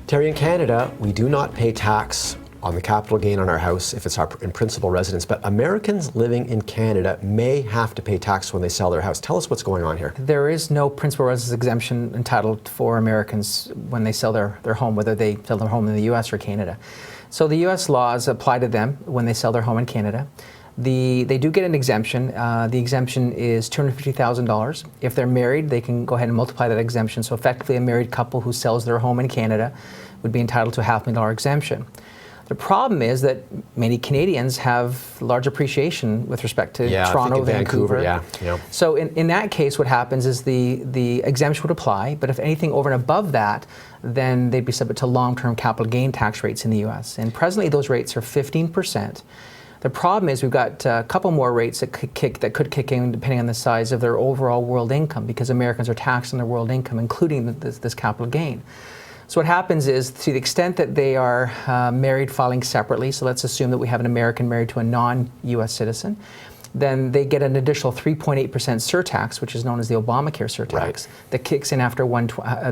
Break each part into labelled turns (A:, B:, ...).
A: Terry, in Canada, we do not pay tax on the capital gain on our house if it's our in principal residence, but Americans living in Canada may have to pay tax when they sell their house. Tell us what's going on here.
B: There is no principal residence exemption entitled for Americans when they sell their home, whether they sell their home in the US or Canada. So the US laws apply to them when they sell their home in Canada. They do get an exemption. The exemption is $250,000. If they're married, they can go ahead and multiply that exemption. So effectively, a married couple who sells their home in Canada would be entitled to a $500,000 exemption. The problem is that many Canadians have large appreciation with respect to Toronto, Vancouver.
A: Yeah.
B: So in that case, what happens is the exemption would apply, but if anything over and above that, then they'd be subject to long-term capital gain tax rates in the US. And presently, those rates are 15%. The problem is we've got a couple more rates that could kick in depending on the size of their overall world income, because Americans are taxed on their world income, including this capital gain. So what happens is, to the extent that they are married filing separately, so let's assume that we have an American married to a non-US citizen, then they get an additional 3.8% surtax, which is known as the Obamacare surtax, that kicks in after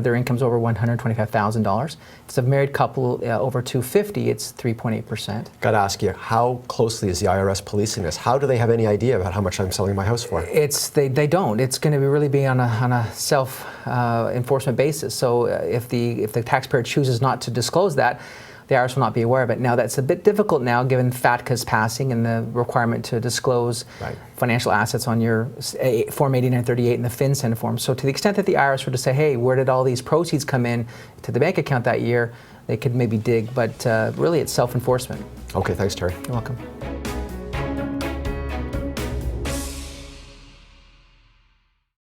B: their income's over $125,000. If it's a married couple over $250,000, it's 3.8%.
A: Got to ask you, how closely is the IRS policing this? How do they have any idea about how much I'm selling my house for?
B: They don't. It's going to really be on a self-enforcement basis. So if the taxpayer chooses not to disclose that, the IRS will not be aware of it. Now, that's a bit difficult now, given FATCA's passing and the requirement to disclose financial assets on your Form 8938 and the FinCEN form. So to the extent that the IRS were to say, hey, where did all these proceeds come in to the bank account that year, they could maybe dig, but really it's self-enforcement.
A: Okay, thanks, Terry.
B: You're welcome.